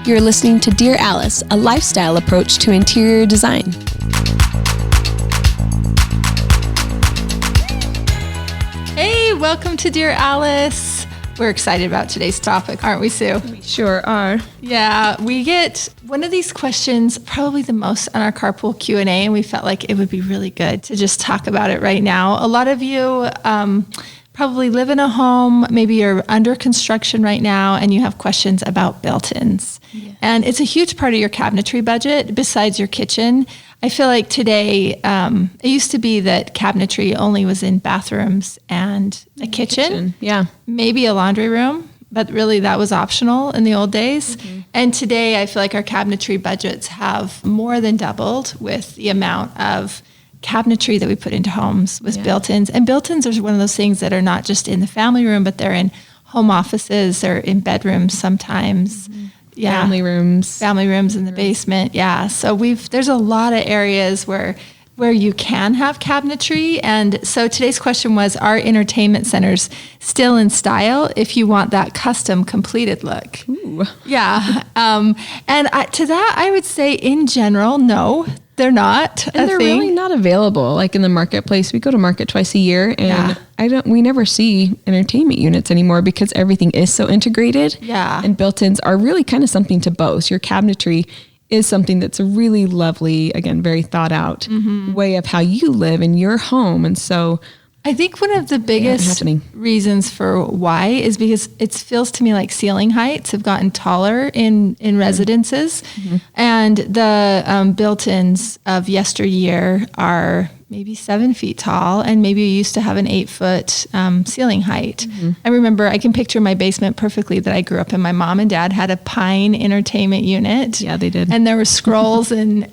You're listening to Dear Alice, a lifestyle approach to interior design. Hey, welcome to Dear Alice. We're excited about today's topic, aren't we, Sue? We sure are. Yeah, we get one of these questions probably the most on our carpool Q&A, and we felt like it would be really good to just talk about it right now. A lot of you probably live in a home, maybe you're under construction right now, and you have questions about built-ins. Yes. And it's a huge part of your cabinetry budget besides your kitchen. I feel like today, it used to be that cabinetry only was in bathrooms and a kitchen. Yeah. Maybe a laundry room, but really that was optional in the old days. Mm-hmm. And today I feel like our cabinetry budgets have more than doubled with the amount of cabinetry that we put into homes with built-ins. And built-ins are one of those things that are not just in the family room, but they're in home offices or in bedrooms sometimes. Mm-hmm. Yeah. Family rooms in the basement. Yeah. So there's a lot of areas where you can have cabinetry. And so today's question was, are entertainment centers still in style if you want that custom completed look? Ooh. Yeah. To that, I would say in general, no, they're not. And they're really not available. Like in the marketplace, we go to market twice a year, and we never see entertainment units anymore because everything is so integrated. Yeah. And built-ins are really kind of something to boast. Your cabinetry is something that's a really lovely, again, very thought out way of how you live in your home. And so I think one of the biggest reasons for why is because it feels to me like ceiling heights have gotten taller in residences. Mm-hmm. And the built-ins of yesteryear are maybe 7 feet tall, and maybe you used to have an 8-foot ceiling height. Mm-hmm. I remember, I can picture my basement perfectly that I grew up in. My mom and dad had a pine entertainment unit. Yeah, they did. And there were scrolls and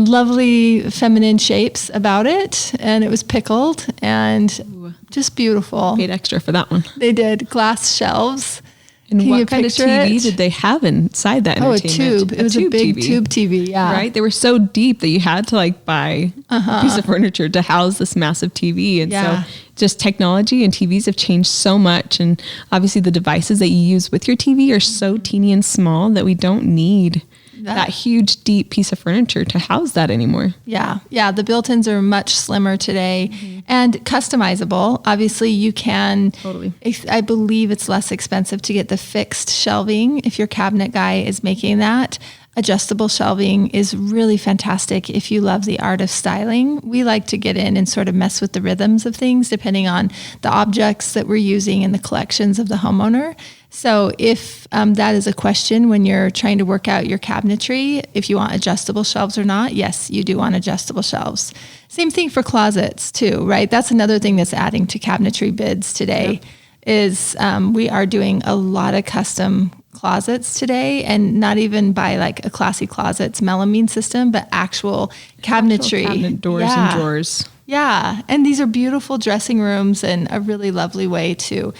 lovely feminine shapes about it. And it was pickled and just beautiful. Paid extra for that one. They did. Glass shelves. And what kind of TV did they have inside that entertainment? A tube. It was a big tube TV, yeah. Right? They were so deep that you had to buy a piece of furniture to house this massive TV. And so just technology and TVs have changed so much. And obviously the devices that you use with your TV are so teeny and small that we don't need that huge, deep piece of furniture to house that anymore. Yeah. Yeah. The built-ins are much slimmer today and customizable. Obviously you can, totally. I believe it's less expensive to get the fixed shelving if your cabinet guy is making that. Adjustable shelving is really fantastic if you love the art of styling. We like to get in and sort of mess with the rhythms of things depending on the objects that we're using in the collections of the homeowner. So if that is a question when you're trying to work out your cabinetry, if you want adjustable shelves or not, yes, you do want adjustable shelves. Same thing for closets too, right? That's another thing that's adding to cabinetry bids today is we are doing a lot of custom closets today, and not even by a classy closets melamine system, but actual cabinetry. Cabinet doors and drawers. Yeah. And these are beautiful dressing rooms and a really lovely way to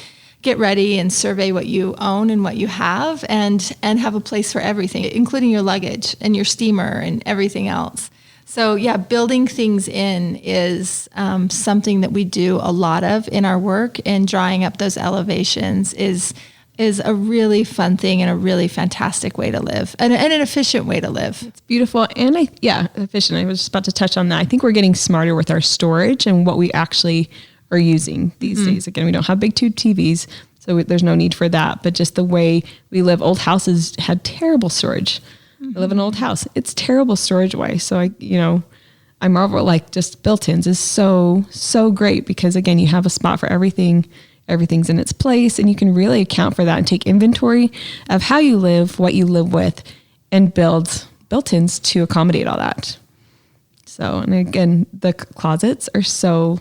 get ready and survey what you own and what you have and have a place for everything, including your luggage and your steamer and everything else. So building things in is something that we do a lot of in our work, and drawing up those elevations is a really fun thing and a really fantastic way to live and an efficient way to live. It's beautiful. And efficient. I was just about to touch on that. I think we're getting smarter with our storage and what we actually are using these days. Again, we don't have big tube TVs, so there's no need for that. But just the way we live, old houses had terrible storage. I live in an old house. It's terrible storage wise. So I marvel just built-ins is so great because again, you have a spot for everything. Everything's in its place, and you can really account for that and take inventory of how you live, what you live with, and build built-ins to accommodate all that. So, and again, the closets are so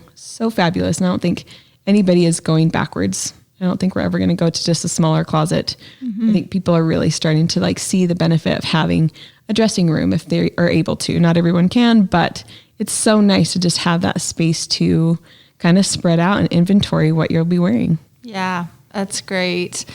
fabulous. And I don't think anybody is going backwards. I don't think we're ever going to go to just a smaller closet. I think people are really starting to see the benefit of having a dressing room if they are able to. Not everyone can, but it's so nice to just have that space to kind of spread out and inventory what you'll be wearing. Yeah, that's great.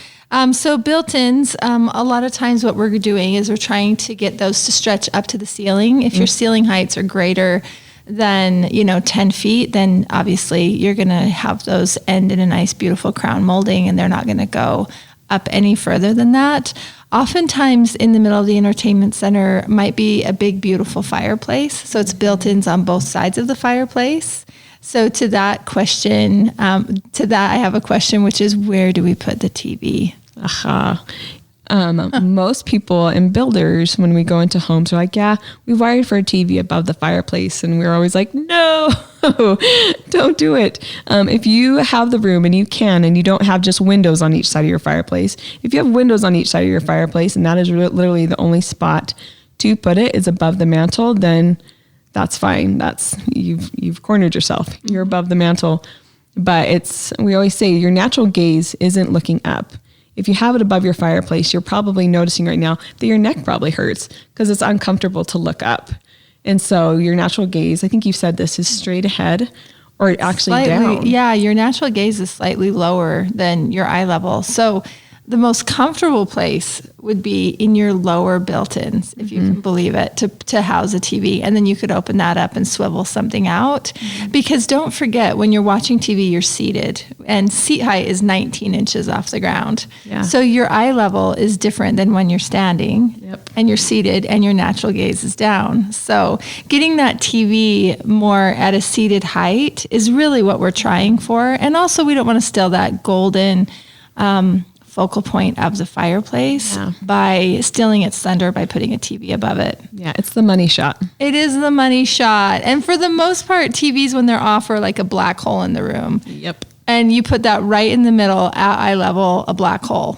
So built-ins, a lot of times what we're doing is we're trying to get those to stretch up to the ceiling. If your ceiling heights are greater than 10 feet, then obviously you're going to have those end in a nice, beautiful crown molding, and they're not going to go up any further than that. Oftentimes in the middle of the entertainment center might be a big, beautiful fireplace. So it's built-ins on both sides of the fireplace. So to that question, I have a question, which is, where do we put the TV? Most people and builders, when we go into homes, are like, yeah, we wired for a TV above the fireplace. And we're always like, no, don't do it. If you have the room and you can, and you don't have just windows on each side of your fireplace, if you have windows on each side of your fireplace, and that is literally the only spot to put it is above the mantle, then that's fine. You've cornered yourself. You're above the mantle. But we always say your natural gaze isn't looking up. If you have it above your fireplace, you're probably noticing right now that your neck probably hurts because it's uncomfortable to look up. And so your natural gaze, I think you said this, is straight ahead or actually down. Yeah, your natural gaze is slightly lower than your eye level. So the most comfortable place would be in your lower built-ins, if you can believe it, to house a TV. And then you could open that up and swivel something out. Because don't forget, when you're watching TV, you're seated. And seat height is 19 inches off the ground. Yeah. So your eye level is different than when you're standing. Yep. And you're seated and your natural gaze is down. So getting that TV more at a seated height is really what we're trying for. And also, we don't want to steal that golden focal point of the fireplace by stealing its thunder by putting a TV above it. Yeah, it's the money shot. It is the money shot. And for the most part, TVs, when they're off, are like a black hole in the room. Yep. And you put that right in the middle at eye level, a black hole.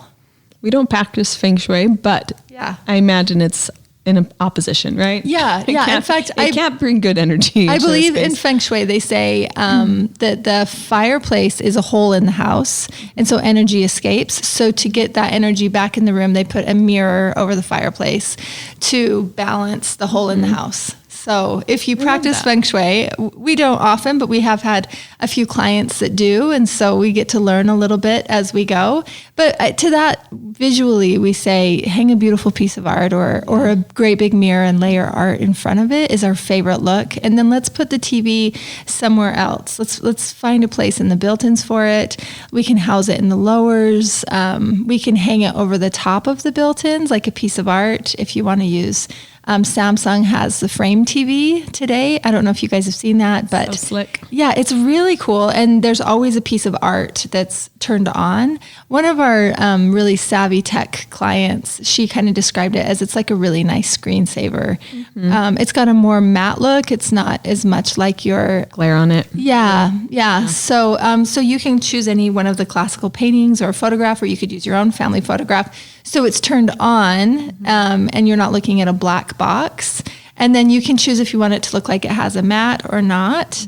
We don't practice feng shui, but I imagine it's in an opposition, right? Yeah, yeah. In fact, it can't bring good energy. I believe in feng shui, they say that the fireplace is a hole in the house, and so energy escapes. So to get that energy back in the room, they put a mirror over the fireplace to balance the hole in the house. So if you practice feng shui, we don't often, but we have had a few clients that do. And so we get to learn a little bit as we go. But to that, visually, we say, hang a beautiful piece of art or a great big mirror and lay your art in front of it is our favorite look. And then let's put the TV somewhere else. Let's find a place in the built-ins for it. We can house it in the lowers. We can hang it over the top of the built-ins like a piece of art if you want to use. Samsung has the frame TV today. I don't know if you guys have seen that, but so slick. Yeah, it's really cool. And there's always a piece of art that's turned on. One of our really savvy tech clients, she kind of described it as it's like a really nice screensaver. It's got a more matte look. It's not as much like your glare on it. Yeah. So you can choose any one of the classical paintings or a photograph, or you could use your own family photograph. So it's turned on, and you're not looking at a black box. And then you can choose if you want it to look like it has a mat or not,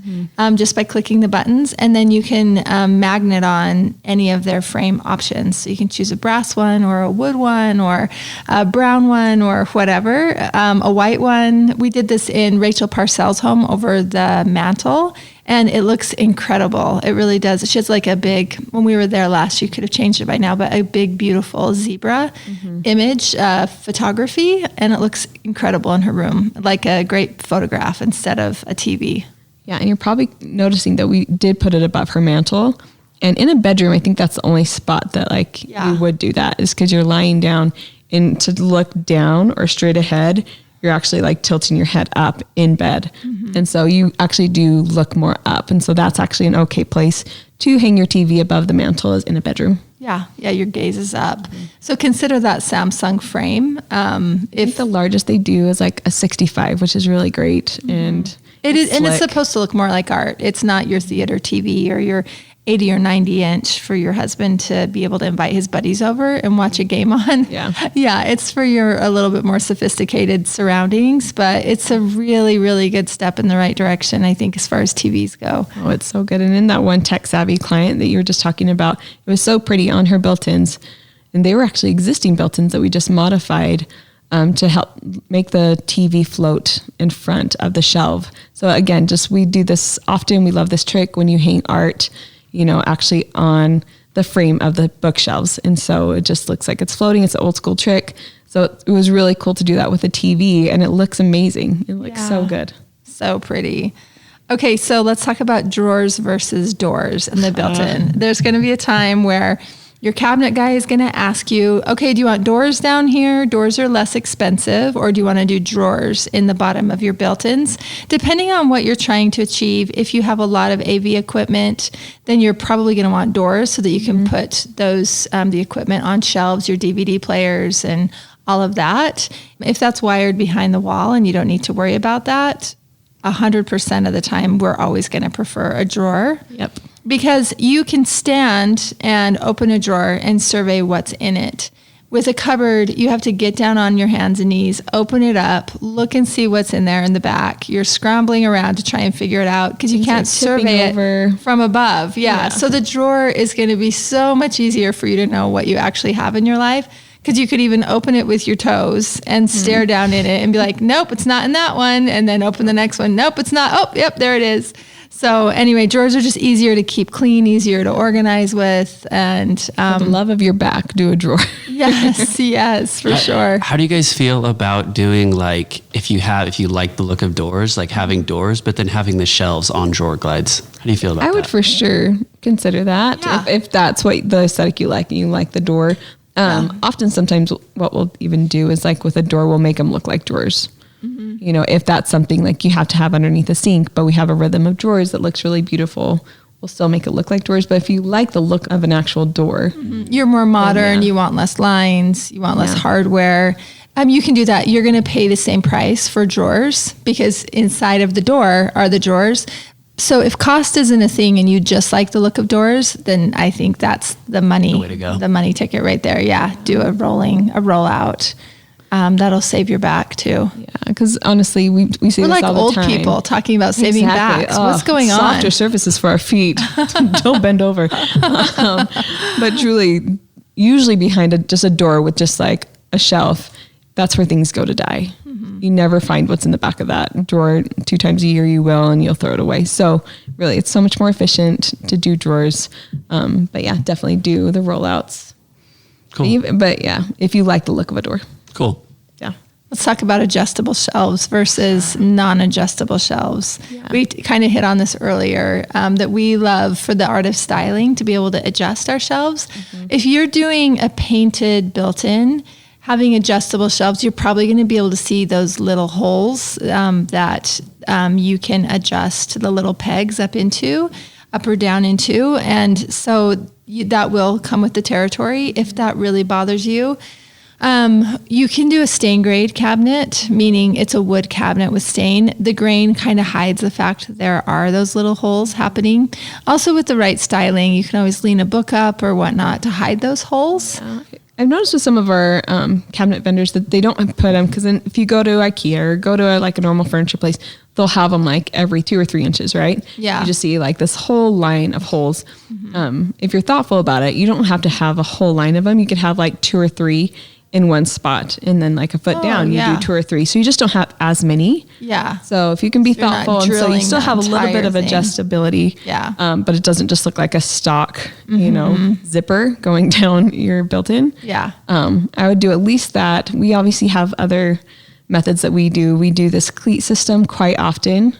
just by clicking the buttons. And then you can magnet on any of their frame options. So you can choose a brass one or a wood one or a brown one or whatever, a white one. We did this in Rachel Parcells' home over the mantle. And it looks incredible. It really does. She has like a big, when we were there last, you could have changed it by now, but a big, beautiful zebra image photography. And it looks incredible in her room, like a great photograph instead of a TV. Yeah, and you're probably noticing that we did put it above her mantle. And in a bedroom, I think that's the only spot that you would do that, is because you're lying down, and to look down or straight ahead, you're actually like tilting your head up in bed. And so you actually do look more up. And so that's actually an okay place to hang your TV above the mantle, is in a bedroom. Yeah, your gaze is up. So consider that Samsung frame. If the largest they do is like a 65, which is really great. And it is, and it's supposed to look more like art. It's not your theater TV or your 80 or 90 inch for your husband to be able to invite his buddies over and watch a game on. Yeah, it's for your a little bit more sophisticated surroundings, but it's a really, really good step in the right direction, I think, as far as TVs go. Oh, it's so good. And in that one tech savvy client that you were just talking about, it was so pretty on her built-ins, and they were actually existing built-ins that we just modified to help make the TV float in front of the shelf. So again, we do this often. We love this trick when you hang art, actually on the frame of the bookshelves. And so it just looks like it's floating. It's an old school trick. So it was really cool to do that with a TV, and it looks amazing. It looks so good. So pretty. Okay, so let's talk about drawers versus doors in the built-in. There's going to be a time where Your cabinet guy is going to ask you, okay, do you want doors down here? Doors are less expensive. Or do you want to do drawers in the bottom of your built-ins? Depending on what you're trying to achieve, if you have a lot of AV equipment, then you're probably going to want doors so that you can put those, the equipment on shelves, your DVD players and all of that. If that's wired behind the wall and you don't need to worry about that, 100% of the time, we're always going to prefer a drawer. Yep. Because you can stand and open a drawer and survey what's in it. With a cupboard, you have to get down on your hands and knees, open it up, look and see what's in there in the back. You're scrambling around to try and figure it out because you can't survey it from above. Yeah. So the drawer is going to be so much easier for you to know what you actually have in your life, because you could even open it with your toes and stare down in it and be like, nope, it's not in that one. And then open the next one. Nope, it's not. Oh, yep, there it is. So anyway, drawers are just easier to keep clean, easier to organize with. And for the love of your back, do a drawer. Yes, for sure. How do you guys feel about doing, like, if you like the look of doors, like having doors, but then having the shelves on drawer glides? How do you feel about that? I would for sure consider that if that's what the aesthetic you like and you like the door. Often sometimes what we'll even do is, like, with a door, we'll make them look like drawers. You know, if that's something like you have to have underneath the sink, but we have a rhythm of drawers that looks really beautiful, we'll still make it look like drawers. But if you like the look of an actual door, you're more modern, you want less lines, you want less hardware. You can do that. You're going to pay the same price for drawers because inside of the door are the drawers. So if cost isn't a thing and you just like the look of doors, then I think that's the money, way to go. The money ticket right there. Yeah. Do a rollout. That'll save your back too. Yeah, because honestly, we see We're this like all the old time. people talking about saving backs. What's going on? Softer surfaces for our feet. Don't bend over. But truly, usually behind just a door with just like a shelf, that's where things go to die. You never find what's in the back of that drawer. 2 times a year you will, and you'll throw it away. So really, it's so much more efficient to do drawers. But yeah, definitely do the rollouts. Cool. But yeah, if you like the look of a door. Cool. Yeah. Let's talk about adjustable shelves versus non-adjustable shelves. Yeah. We kind of hit on this earlier, that we love for the art of styling to be able to adjust our shelves. If you're doing a painted built-in, having adjustable shelves, you're probably going to be able to see those little holes that you can adjust the little pegs up or down into. And so that will come with the territory if that really bothers you. You can do a stain grade cabinet, meaning it's a wood cabinet with stain. The grain kind of hides the fact that there are those little holes happening. Also, with the right styling, you can always lean a book up or whatnot to hide those holes. I've noticed with some of our cabinet vendors that they don't put them, because if you go to IKEA or go to a normal furniture place, they'll have them like every 2 or 3 inches, right? Yeah. You just see like this whole line of holes. If you're thoughtful about it, you don't have to have a whole line of them. You could have like 2 or 3 in one spot, and then like a foot down, you do 2 or 3. So you just don't have as many. Yeah. So if you can be thoughtful, and so you still have a little bit of adjustability. Yeah. But it doesn't just look like a stock, zipper going down your built-in. Yeah. I would do at least that. We obviously have other methods that we do. We do this cleat system quite often.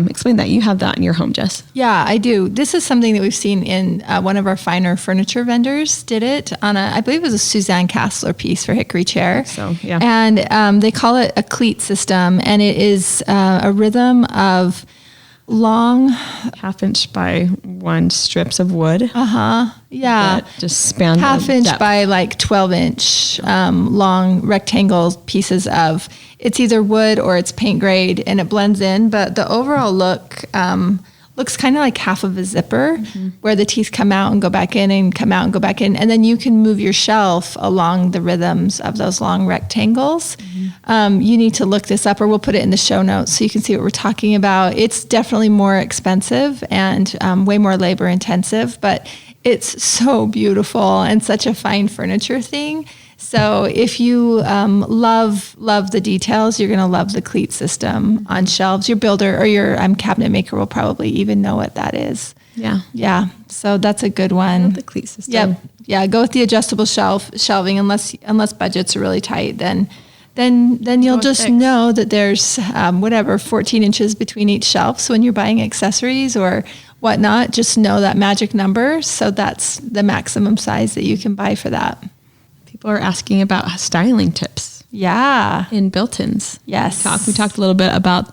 Explain that. You have that in your home, Jess. Yeah, I do. This is something that we've seen in one of our finer furniture vendors did it on I believe it was a Suzanne Castler piece for Hickory Chair. So, yeah. And they call it a cleat system, and it is a rhythm of long 1/2 inch by 1 strips of wood. Yeah. That just span 1/2 inch depth. by like 12 inch long rectangle pieces of, it's either wood or it's paint grade, and it blends in, but the overall look looks kind of like half of a zipper, where the teeth come out and go back in and come out and go back in. And then you can move your shelf along the rhythms of those long rectangles. You need to look this up, or we'll put it in the show notes so you can see what we're talking about. It's definitely more expensive and way more labor intensive, but it's so beautiful and such a fine furniture thing. So if you love the details, you're going to love the cleat system on shelves. Your builder or your cabinet maker will probably even know what that is. Yeah. Yeah. So that's a good one. The cleat system. Yep. Yeah. Go with the adjustable shelving unless budgets are really tight. Then you'll just know that there's 14 inches between each shelf. So when you're buying accessories or whatnot, just know that magic number. So that's the maximum size that you can buy for that. People are asking about styling tips. Yeah. In built-ins. Yes. We talked a little bit about,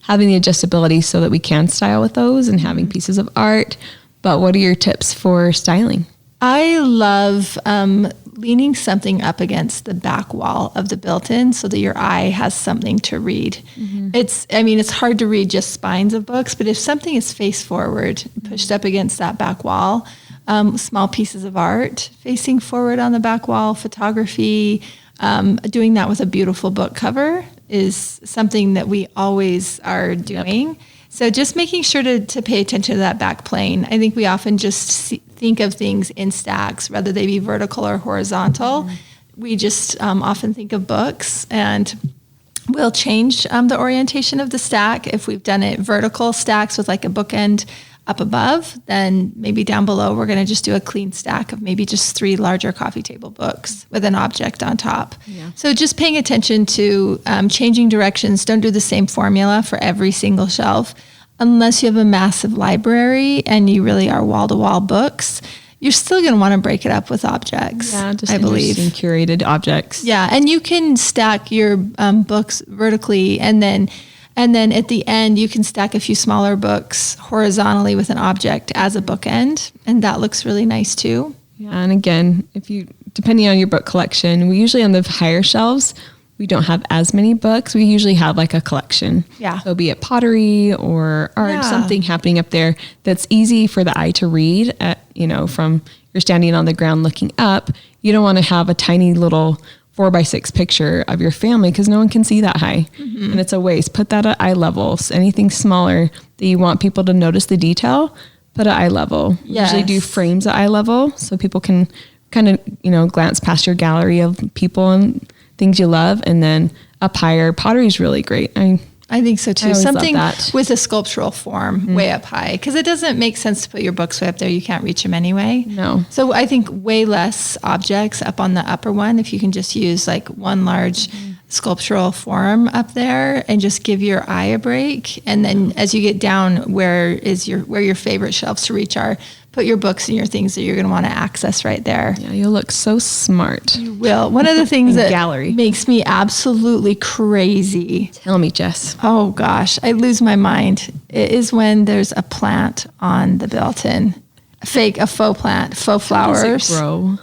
having the adjustability so that we can style with those and having pieces of art. But what are your tips for styling? I love leaning something up against the back wall of the built-in so that your eye has something to read. Mm-hmm. It's hard to read just spines of books, but if something is face forward, pushed up against that back wall, small pieces of art facing forward on the back wall, photography, doing that with a beautiful book cover is something that we always are doing. Yep. So just making sure to pay attention to that back plane. I think we often just think of things in stacks, whether they be vertical or horizontal. Mm-hmm. We just often think of books, and we'll change the orientation of the stack. If we've done it vertical stacks with like a bookend up above, then maybe down below we're going to just do a clean stack of maybe just 3 larger coffee table books with an object on top. Yeah. So just paying attention to changing directions. Don't do the same formula for every single shelf. Unless you have a massive library and you really are wall-to-wall books, you're still going to want to break it up with objects. Yeah, just I believe curated objects. Yeah, and you can stack your books vertically, and then at the end you can stack a few smaller books horizontally with an object as a bookend, and that looks really nice too. Yeah, and again, depending on your book collection, we usually on the higher shelves, we don't have as many books. We usually have like a collection. Yeah. So be it pottery or art, something happening up there that's easy for the eye to read from you're standing on the ground looking up. You don't want to have a tiny little 4x6 picture of your family because no one can see that high. Mm-hmm. And it's a waste. Put that at eye level. So anything smaller that you want people to notice the detail, put at eye level. Yes. Usually do frames at eye level so people can kind of, glance past your gallery of people and things you love, and then up higher. Pottery is really great. I think so too. Something with a sculptural form way up high, because it doesn't make sense to put your books way up there. You can't reach them anyway. No. So I think way less objects up on the upper one. If you can just use like one large sculptural form up there and just give your eye a break. And then as you get down, where your favorite shelves to reach are, put your books and your things that you're going to want to access right there. Yeah, you'll look so smart. You will. One of the things that makes me absolutely crazy. Tell me, Jess. Oh gosh, I lose my mind. It is when there's a plant on the built-in. A faux plant, faux flowers. How does it grow?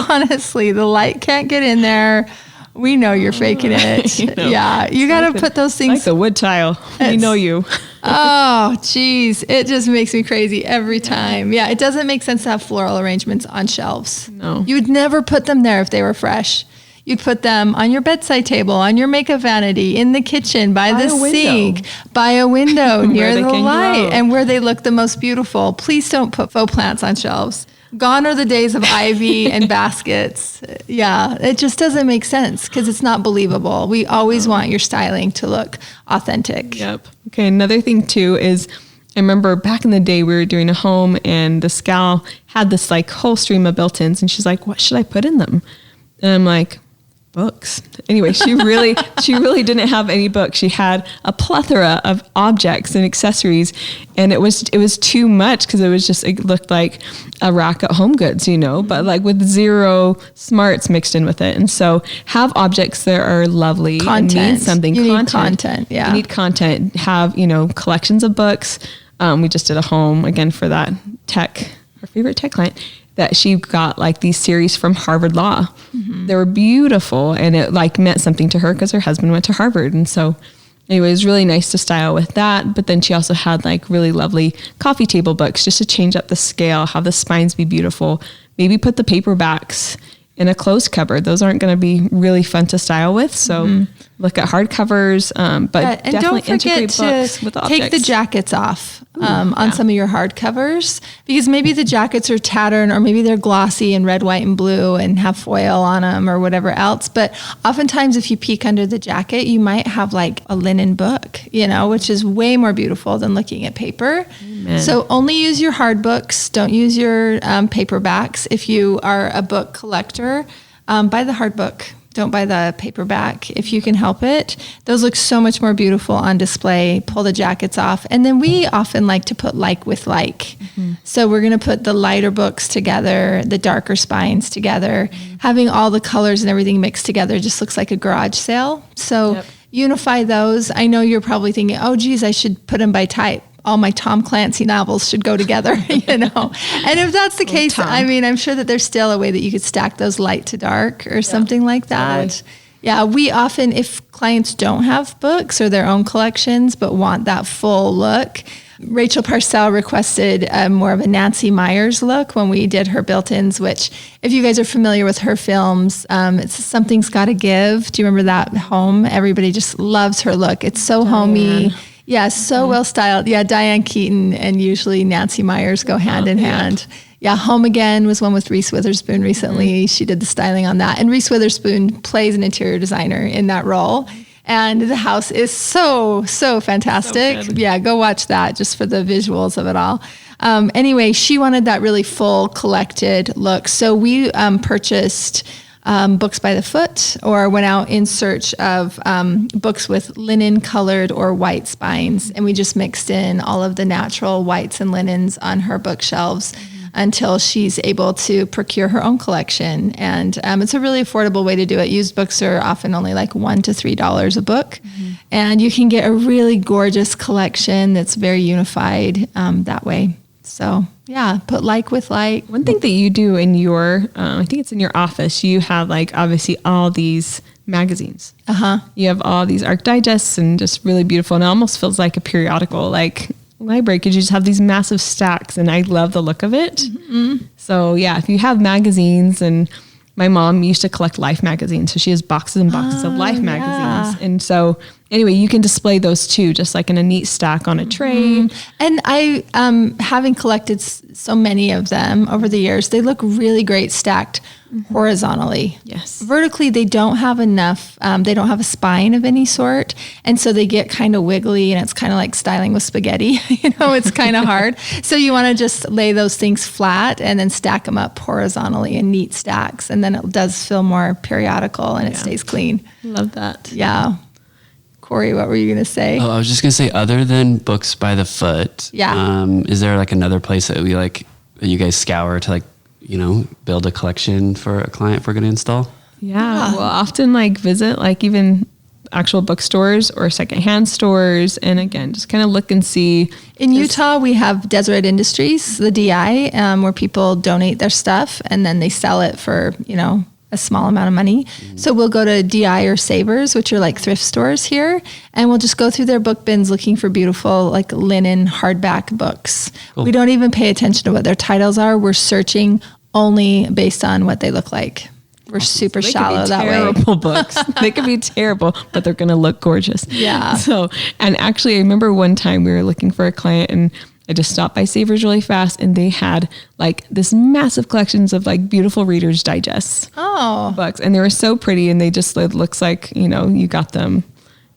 Honestly, the light can't get in there. We know you're faking it. Yeah, you got to put those things. Like the wood tile. We know you. Oh, geez. It just makes me crazy every time. Yeah, it doesn't make sense to have floral arrangements on shelves. No. You would never put them there if they were fresh. You'd put them on your bedside table, on your makeup vanity, in the kitchen, by the sink, by a window, near the light, and where they look the most beautiful. Please don't put faux plants on shelves. Gone are the days of ivy and baskets. Yeah, it just doesn't make sense because it's not believable. We always want your styling to look authentic. Yep. Okay, another thing too is I remember back in the day we were doing a home and this gal had this like whole stream of built-ins and she's like, what should I put in them? And I'm like, books. Anyway, she really didn't have any books. She had a plethora of objects and accessories, and it was too much because it looked like a rack at Home Goods, but like with zero smarts mixed in with it. And so have objects that are lovely content. And mean something. You need content. Yeah. You need content. Have, collections of books. We just did a home again for that our favorite tech client, that she got like these series from Harvard Law. Mm-hmm. They were beautiful, and it like meant something to her because her husband went to Harvard. And so anyway, it was really nice to style with that. But then she also had like really lovely coffee table books just to change up the scale, have the spines be beautiful. Maybe put the paperbacks in a closed cupboard. Those aren't going to be really fun to style with. So look at hardcovers, but and definitely don't forget integrate books with objects. Take the jackets off on some of your hardcovers, because maybe the jackets are tattered, or maybe they're glossy and red, white, and blue and have foil on them or whatever else. But oftentimes if you peek under the jacket, you might have like a linen book, which is way more beautiful than looking at paper. Amen. So only use your hard books. Don't use your paperbacks. If you are a book collector, buy the hard book. Don't buy the paperback if you can help it. Those look so much more beautiful on display. Pull the jackets off. And then we often like to put like with like. So we're going to put the lighter books together, the darker spines together. Having all the colors and everything mixed together just looks like a garage sale. So unify those. I know you're probably thinking, oh, geez, I should put them by type. All my Tom Clancy novels should go together, you know. And if that's the case, I mean, I'm sure that there's still a way that you could stack those light to dark or something like that. Totally. Yeah, we often, if clients don't have books or their own collections, but want that full look, Rachel Parcell requested more of a Nancy Meyers look when we did her built-ins, which if you guys are familiar with her films, it's Something's Gotta Give. Do you remember that home? Everybody just loves her look. It's so homey. Yeah, so well styled. Yeah, Diane Keaton and usually Nancy Meyers go hand in hand. Yeah, Home Again was one with Reese Witherspoon recently. She did the styling on that. And Reese Witherspoon plays an interior designer in that role. And the house is so fantastic. So yeah, go watch that just for the visuals of it all. Anyway, she wanted that really full collected look. So we purchased books by the foot, or went out in search of books with linen colored or white spines. And we just mixed in all of the natural whites and linens on her bookshelves until she's able to procure her own collection. And it's a really affordable way to do it. Used books are often only like $1 to $3 a book. And you can get a really gorgeous collection that's very unified that way. So yeah, put like with like. One thing that you do in your, I think it's in your office, you have like obviously all these magazines. You have all these ARC digests and just really beautiful, and it almost feels like a periodical like library because you just have these massive stacks, and I love the look of it. So yeah, if you have magazines, and my mom used to collect Life magazines, so she has boxes and boxes of Life magazines. And so anyway, you can display those too, just like in a neat stack on a tray. And I, having collected so many of them over the years, they look really great stacked horizontally. Yes. Vertically, they don't have enough, they don't have a spine of any sort. And so they get kind of wiggly, and it's kind of like styling with spaghetti. You know, it's kind of hard. So you want to just lay those things flat and then stack them up horizontally in neat stacks. And then it does feel more periodical, and it stays clean. Love that. Yeah. Corey, what were you going to say? Oh, I was just going to say, other than books by the foot, is there like another place that we like, that you guys scour to like, you know, build a collection for a client if we're going to install? Yeah. We'll often like visit like even actual bookstores or secondhand stores. And again, just kind of look and see. In Utah, we have Deseret Industries, the DI, where people donate their stuff and then they sell it for, you know, a small amount of money. So we'll go to DI or Savers, which are like thrift stores here, and we'll just go through their book bins looking for beautiful like linen hardback books. Cool. We don't even pay attention to what their titles are. We're searching only based on what they look like. We're super shallow that way. Terrible books. They could be terrible, but they're going to look gorgeous. Yeah. So, and actually I remember one time we were looking for a client, and I just stopped by Savers really fast, and they had like this massive collections of like beautiful Reader's Digest books. And they were so pretty, and they just, it looks like, you know, you got them,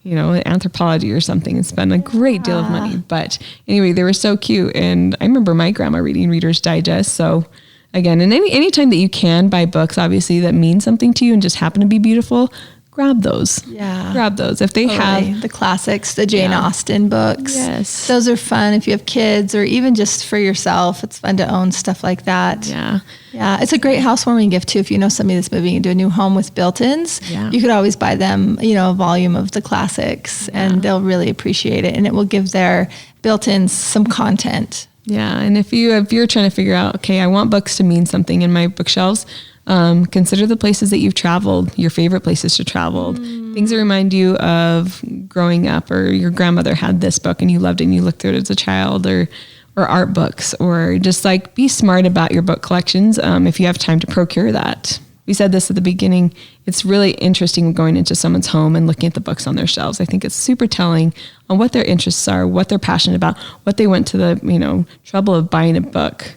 you know, in Anthropology or something, and spent a great deal of money. But anyway, they were so cute. And I remember my grandma reading Reader's Digest. So again, and anytime that you can buy books, obviously that means something to you and just happen to be beautiful, grab those. Yeah. Grab those. If they have the classics, the Jane Austen books. Yes. Those are fun if you have kids, or even just for yourself. It's fun to own stuff like that. Yeah. Yeah. It's a great housewarming gift too. If you know somebody that's moving into a new home with built-ins, you could always buy them, you know, a volume of the classics, and they'll really appreciate it. And it will give their built-ins some content. Yeah. And if you're trying to figure out, okay, I want books to mean something in my bookshelves, consider the places that you've traveled, your favorite places to travel, things that remind you of growing up, or your grandmother had this book and you loved it and you looked through it as a child, or art books, or just like be smart about your book collections. If you have time to procure that. We said this at the beginning. It's really interesting going into someone's home and looking at the books on their shelves. I think it's super telling on what their interests are, what they're passionate about, what they went to the, you know, trouble of buying a book.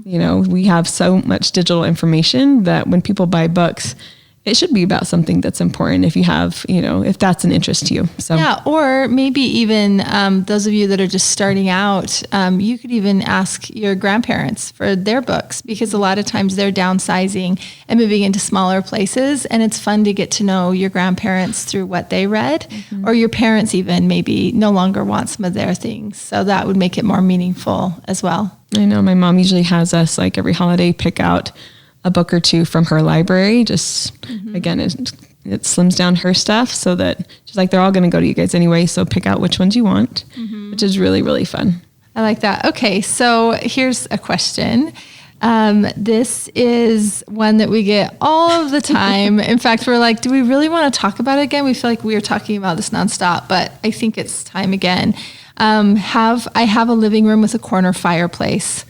You know, we have so much digital information that when people buy books, it should be about something that's important if you have, if that's an interest to you. So yeah, or maybe even those of you that are just starting out, you could even ask your grandparents for their books, because a lot of times they're downsizing and moving into smaller places, and it's fun to get to know your grandparents through what they read, or your parents even maybe no longer want some of their things. So that would make it more meaningful as well. I know my mom usually has us like every holiday pick out a book or two from her library. Just again, it slims down her stuff so that she's like, they're all going to go to you guys anyway. So pick out which ones you want, which is really, really fun. I like that. Okay. So here's a question. This is one that we get all of the time. In fact, we're like, do we really want to talk about it again? We feel like we are talking about this nonstop, but I think it's time again. I have a living room with a corner fireplace.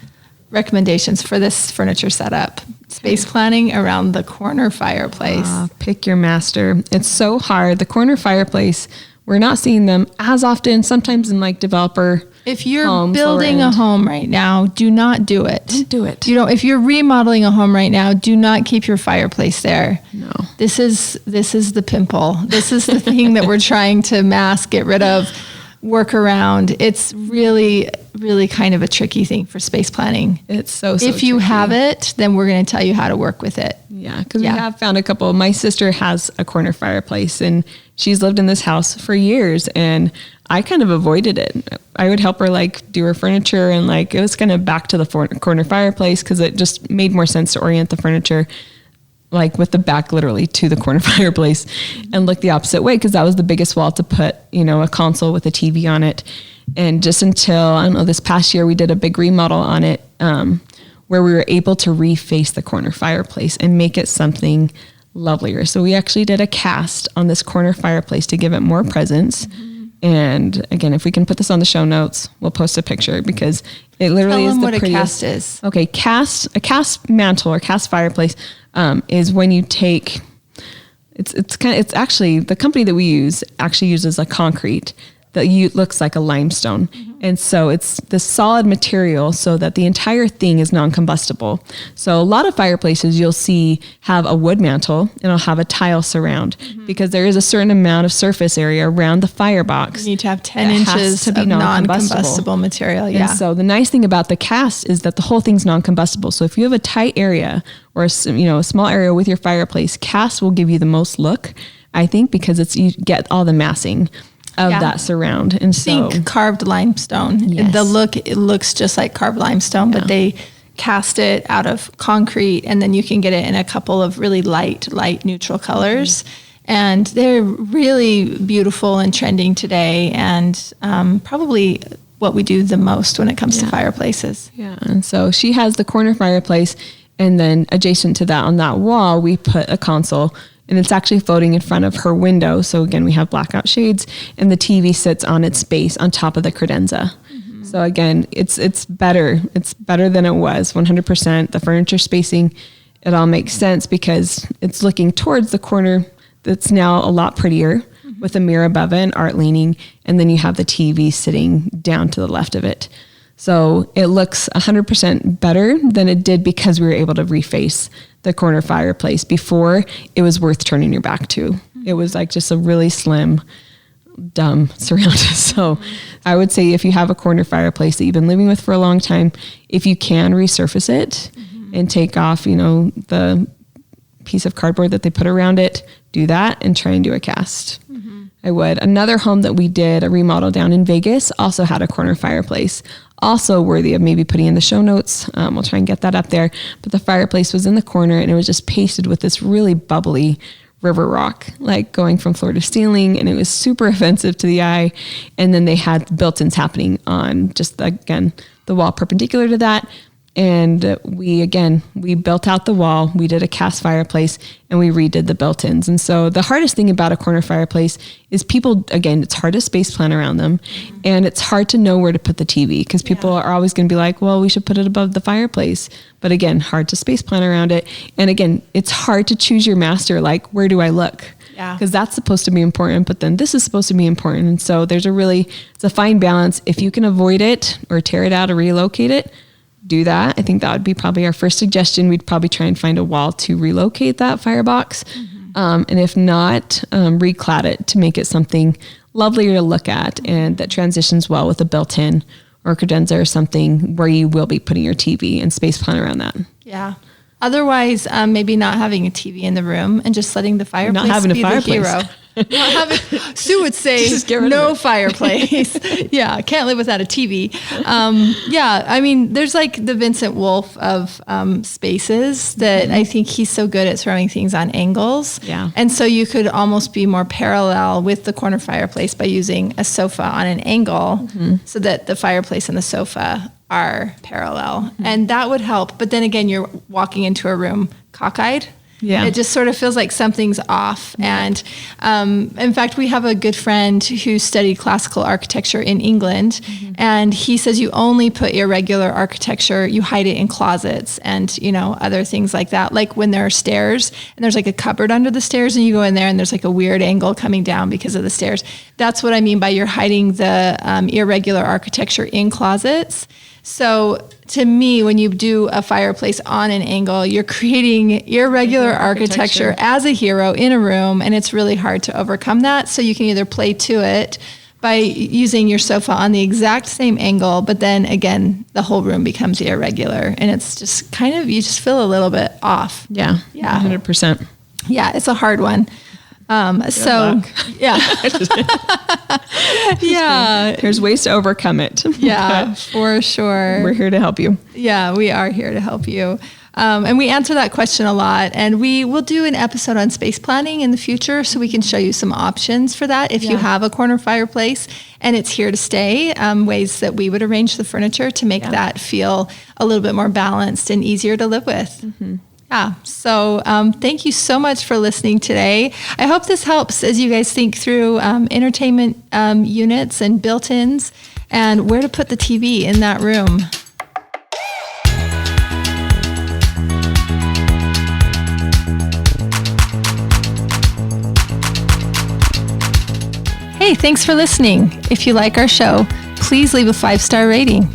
Recommendations for this furniture setup. Space planning around the corner fireplace. Pick your master. It's so hard. The corner fireplace, we're not seeing them as often, sometimes in like developer. If you're building a home right now, do not do it. Don't do it. If you're remodeling a home right now, do not keep your fireplace there. No. This is the pimple. This is the thing that we're trying to mask, get rid of, work around. It's really, really kind of a tricky thing for space planning. It's so if you tricky. have it, then we're going to tell you how to work with it. Yeah, because we have found a couple. My sister has a corner fireplace, and she's lived in this house for years, and I kind of avoided it. I would help her like do her furniture, and like it was kind of back to the corner fireplace because it just made more sense to orient the furniture like with the back literally to the corner fireplace and look the opposite way, because that was the biggest wall to put, a console with a TV on it. And just until, I don't know, this past year we did a big remodel on it where we were able to reface the corner fireplace and make it something lovelier. So we actually did a cast on this corner fireplace to give it more presence. And again, if we can put this on the show notes, we'll post a picture because it literally is the prettiest. Tell them what a cast is. Okay, a cast mantle or cast fireplace is when you take. It's actually the company that we use actually uses a concrete that looks like a limestone. And so it's the solid material so that the entire thing is non-combustible. So a lot of fireplaces you'll see have a wood mantle and it'll have a tile surround because there is a certain amount of surface area around the firebox. You need to have 10 inches of non-combustible material. Yeah. And so the nice thing about the cast is that the whole thing's non-combustible. So if you have a tight area or a small area with your fireplace, cast will give you the most look, I think, because you get all the massing of that surround. And so think carved limestone. Yes. It looks just like carved limestone, but they cast it out of concrete, and then you can get it in a couple of really light neutral colors. And they're really beautiful and trending today, and probably what we do the most when it comes to fireplaces. Yeah. And so she has the corner fireplace, and then adjacent to that on that wall, we put a console. And it's actually floating in front of her window. So again, we have blackout shades, and the TV sits on its base on top of the credenza. So again, it's better. It's better than it was, 100%. The furniture spacing, it all makes sense because it's looking towards the corner that's now a lot prettier with a mirror above it and art leaning. And then you have the TV sitting down to the left of it. So it looks 100% better than it did because we were able to reface the corner fireplace. Before, it was worth turning your back to. It was like just a really slim, dumb surround. So I would say if you have a corner fireplace that you've been living with for a long time, if you can resurface it and take off, the piece of cardboard that they put around it, do that and try and do a cast. I would. Another home that we did a remodel down in Vegas also had a corner fireplace. Also worthy of maybe putting in the show notes. We'll try and get that up there. But the fireplace was in the corner and it was just pasted with this really bubbly river rock, like going from floor to ceiling. And it was super offensive to the eye. And then they had built-ins happening on just, again, the wall perpendicular to that. And we built out the wall, we did a cast fireplace, and we redid the built-ins. And so the hardest thing about a corner fireplace is it's hard to space plan around them. And it's hard to know where to put the TV because people are always going to be like, well, we should put it above the fireplace. But again, hard to space plan around it. And again, it's hard to choose your master, like, where do I look? Because that's supposed to be important, but then this is supposed to be important. And so it's a fine balance. If you can avoid it or tear it out or relocate it, do that. I think that would be probably our first suggestion. We'd probably try and find a wall to relocate that firebox. And if not, reclad it to make it something lovelier to look at and that transitions well with a built-in or credenza or something where you will be putting your TV and space plan around that. Yeah. Otherwise, maybe not having a TV in the room and just letting the fireplace be the hero. Sue would say no fireplace. Yeah, can't live without a TV. Yeah, I mean, there's like the Vincent Wolf of spaces that I think he's so good at throwing things on angles. Yeah. And so you could almost be more parallel with the corner fireplace by using a sofa on an angle so that the fireplace and the sofa are parallel. And that would help. But then again, you're walking into a room cockeyed. Yeah. It just sort of feels like something's off. And in fact, we have a good friend who studied classical architecture in England. And he says you only put irregular architecture, you hide it in closets and, you know, other things like that. Like when there are stairs and there's like a cupboard under the stairs and you go in there and there's like a weird angle coming down because of the stairs. That's what I mean by you're hiding the irregular architecture in closets. So to me, when you do a fireplace on an angle, you're creating irregular architecture as a hero in a room, and it's really hard to overcome that. So you can either play to it by using your sofa on the exact same angle, but then again, the whole room becomes irregular, and it's just kind of, you just feel a little bit off. Yeah. 100%. Yeah, it's a hard one. So yeah, yeah, there's ways to overcome it. Yeah, for sure. We're here to help you. Yeah, we are here to help you. And we answer that question a lot, and we will do an episode on space planning in the future so we can show you some options for that if you have a corner fireplace and it's here to stay, ways that we would arrange the furniture to make that feel a little bit more balanced and easier to live with. Yeah. So thank you so much for listening today. I hope this helps as you guys think through entertainment units and built-ins and where to put the TV in that room. Hey, thanks for listening. If you like our show, please leave a 5-star rating.